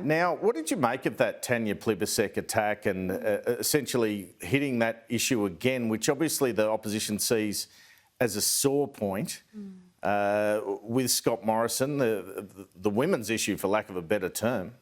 Now, what did you make of that Tanya Plibersek attack and essentially hitting that issue again, which obviously the opposition sees as a sore point with Scott Morrison, the women's issue, for lack of a better term?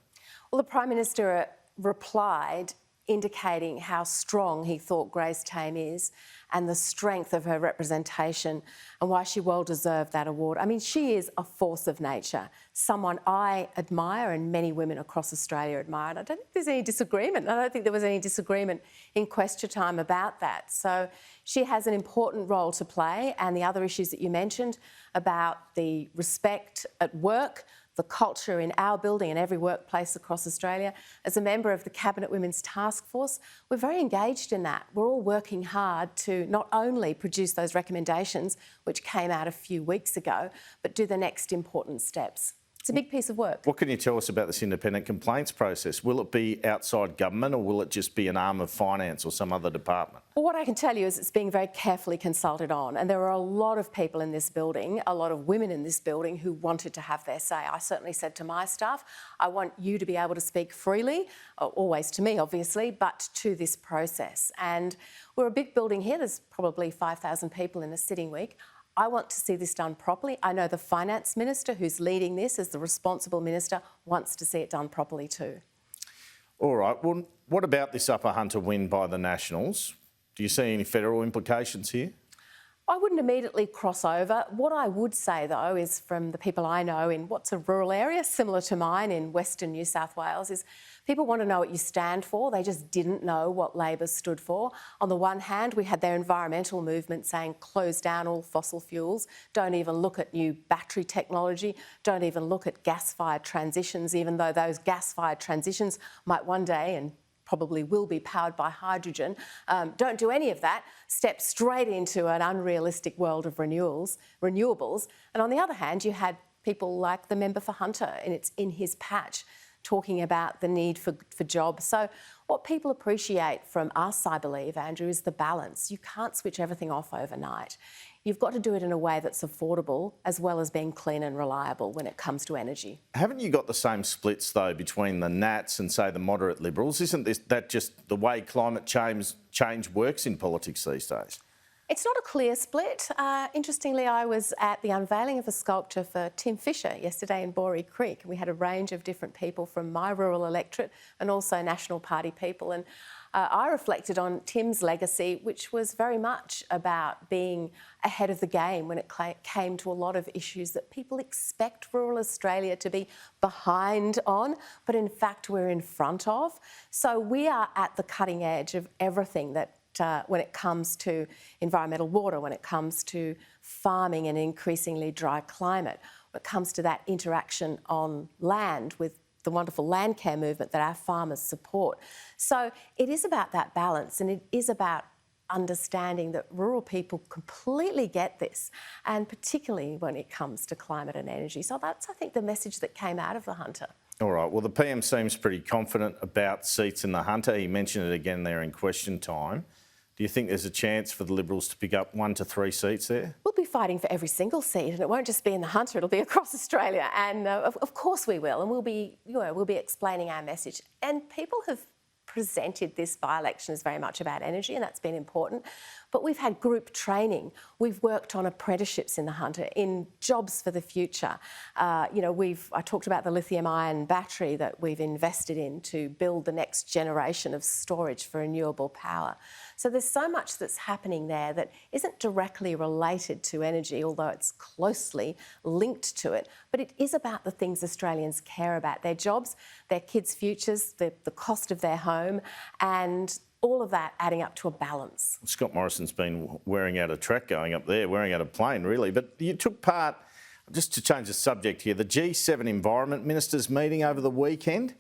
Well, the Prime Minister replied indicating how strong he thought Grace Tame is and the strength of her representation and why she well deserved that award. I mean, she is a force of nature, someone I admire and many women across Australia admire. And I don't think there's any disagreement. I don't think there was any disagreement in question time about that. So she has an important role to play, and the other issues that you mentioned about the respect at work, the culture in our building and every workplace across Australia. As a member of the Cabinet Women's Task Force, we're very engaged in that. We're all working hard to not only produce those recommendations, which came out a few weeks ago, but do the next important steps. It's a big piece of work. What can you tell us about this independent complaints process? Will it be outside government, or will it just be an arm of finance or some other department? Well, what I can tell you is it's being very carefully consulted on, and there are a lot of people in this building, a lot of women in this building who wanted to have their say. I certainly said to my staff, I want you to be able to speak freely, always to me obviously, but to this process. And we're a big building here, there's probably 5,000 people in a sitting week. I want to see this done properly. I know the Finance Minister, who's leading this as the responsible minister, wants to see it done properly too. All right, well, what about this Upper Hunter win by the Nationals? Do you see any federal implications here? I wouldn't immediately cross over. What I would say, though, is from the people I know in what's a rural area similar to mine in Western New South Wales, is people want to know what you stand for. They just didn't know what Labor stood for. On the one hand, we had their environmental movement saying close down all fossil fuels, don't even look at new battery technology, don't even look at gas-fired transitions, even though those gas-fired transitions might one day and probably will be powered by hydrogen. Don't do any of that. Step straight into an unrealistic world of renewables. And on the other hand, you had people like the member for Hunter, and it's in his patch, talking about the need for jobs. So what people appreciate from us, I believe, Andrew, is the balance. You can't switch everything off overnight. You've got to do it in a way that's affordable as well as being clean and reliable when it comes to energy. Haven't you got the same splits, though, between the Nats and, say, the moderate Liberals? Isn't that just the way climate change works in politics these days? It's not a clear split. Interestingly, I was at the unveiling of a sculpture for Tim Fischer yesterday in Boree Creek. We had a range of different people from my rural electorate and also National Party people. And I reflected on Tim's legacy, which was very much about being ahead of the game when it came to a lot of issues that people expect rural Australia to be behind on, but in fact we're in front of. So we are at the cutting edge of everything that when it comes to environmental water, when it comes to farming and increasingly dry climate, when it comes to that interaction on land with the wonderful land care movement that our farmers support. So it is about that balance, and it is about understanding that rural people completely get this, and particularly when it comes to climate and energy. So that's, I think, the message that came out of the Hunter. All right, well, the PM seems pretty confident about seats in the Hunter. He mentioned it again there in question time. Do you think there's a chance for the Liberals to pick up 1 to 3 seats there? We'll be fighting for every single seat, and it won't just be in the Hunter, it'll be across Australia. And of course we will, and we'll be explaining our message. And people have presented this by-election as very much about energy, and that's been important. But we've had group training. We've worked on apprenticeships in the Hunter, in jobs for the future. I talked about the lithium-ion battery that we've invested in to build the next generation of storage for renewable power. So there's so much that's happening there that isn't directly related to energy, although it's closely linked to it. But it is about the things Australians care about: their jobs, their kids' futures, the cost of their home, and all of that adding up to a balance. Scott Morrison's been wearing out a track going up there, wearing out a plane really, but you took part, just to change the subject here, the G7 Environment Ministers meeting over the weekend.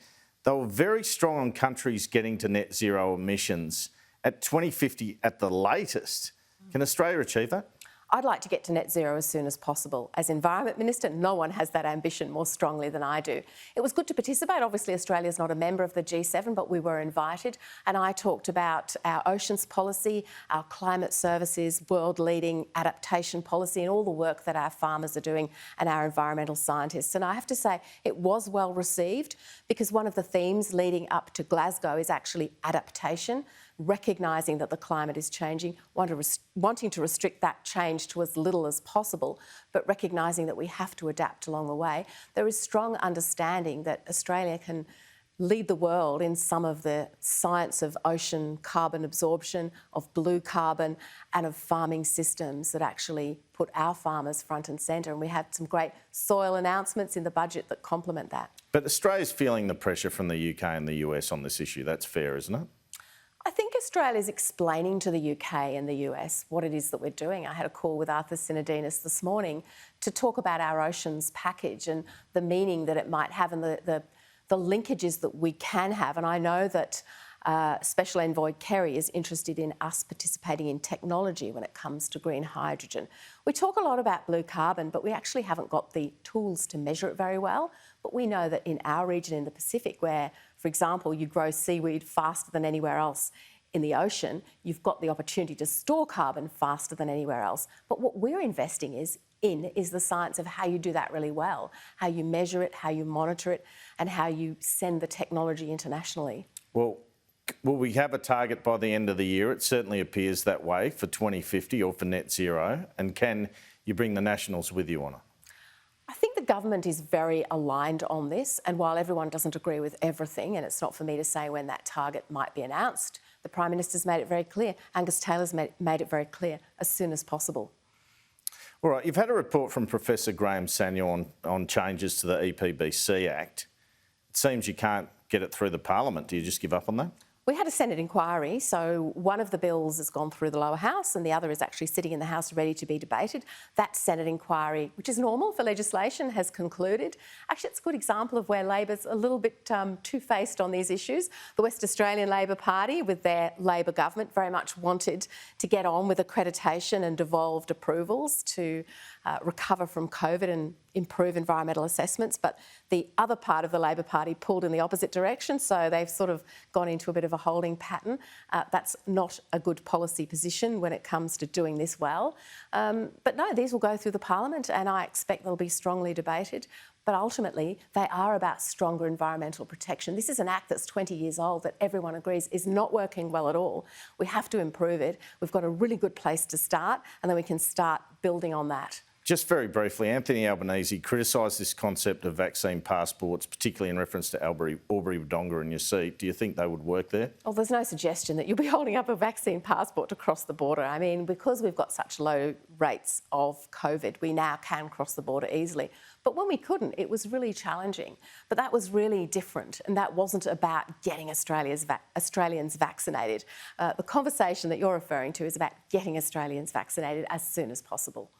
They were very strong on countries getting to net zero emissions at 2050 at the latest. Can Australia achieve that? I'd like to get to net zero as soon as possible. As Environment Minister, no one has that ambition more strongly than I do. It was good to participate. Obviously, Australia's not a member of the G7, but we were invited. And I talked about our oceans policy, our climate services, world-leading adaptation policy, and all the work that our farmers are doing and our environmental scientists. And I have to say, it was well received, because one of the themes leading up to Glasgow is actually adaptation, recognising that the climate is changing, wanting to restrict that change to as little as possible, but recognising that we have to adapt along the way. There is strong understanding that Australia can lead the world in some of the science of ocean carbon absorption, of blue carbon, and of farming systems that actually put our farmers front and centre. And we had some great soil announcements in the budget that complement that. But Australia's feeling the pressure from the UK and the US on this issue. That's fair, isn't it? I think Australia's explaining to the UK and the US what it is that we're doing. I had a call with Arthur Sinodinos this morning to talk about our oceans package and the meaning that it might have and the linkages that we can have. And I know that Special Envoy Kerry is interested in us participating in technology when it comes to green hydrogen. We talk a lot about blue carbon, but we actually haven't got the tools to measure it very well. But we know that in our region in the Pacific, where, for example, you grow seaweed faster than anywhere else in the ocean, you've got the opportunity to store carbon faster than anywhere else. But what we're investing in is the science of how you do that really well, how you measure it, how you monitor it, and how you send the technology internationally. Well, will we have a target by the end of the year? It certainly appears that way for 2050 or for net zero. And can you bring the Nationals with you on it? I think the government is very aligned on this, and while everyone doesn't agree with everything, and it's not for me to say when that target might be announced, the Prime Minister's made it very clear, Angus Taylor's made it very clear, as soon as possible. All right, you've had a report from Professor Graham Samuel on changes to the EPBC Act. It seems you can't get it through the Parliament. Do you just give up on that? We had a Senate inquiry, so one of the bills has gone through the lower house and the other is actually sitting in the House ready to be debated. That Senate inquiry, which is normal for legislation, has concluded. Actually, it's a good example of where Labor's a little bit two-faced on these issues. The West Australian Labor Party, with their Labor government, very much wanted to get on with accreditation and devolved approvals to recover from COVID and improve environmental assessments, but the other part of the Labor Party pulled in the opposite direction, so they've sort of gone into a bit of a holding pattern. That's not a good policy position when it comes to doing this well. But no, these will go through the Parliament and I expect they'll be strongly debated. But ultimately, they are about stronger environmental protection. This is an act that's 20 years old that everyone agrees is not working well at all. We have to improve it. We've got a really good place to start and then we can start building on that. Just very briefly, Anthony Albanese criticised this concept of vaccine passports, particularly in reference to Albury-Wodonga in your seat. Do you think they would work there? Well, there's no suggestion that you'll be holding up a vaccine passport to cross the border. I mean, because we've got such low rates of COVID, we now can cross the border easily. But when we couldn't, it was really challenging. But that was really different, and that wasn't about getting Australians vaccinated. The conversation that you're referring to is about getting Australians vaccinated as soon as possible.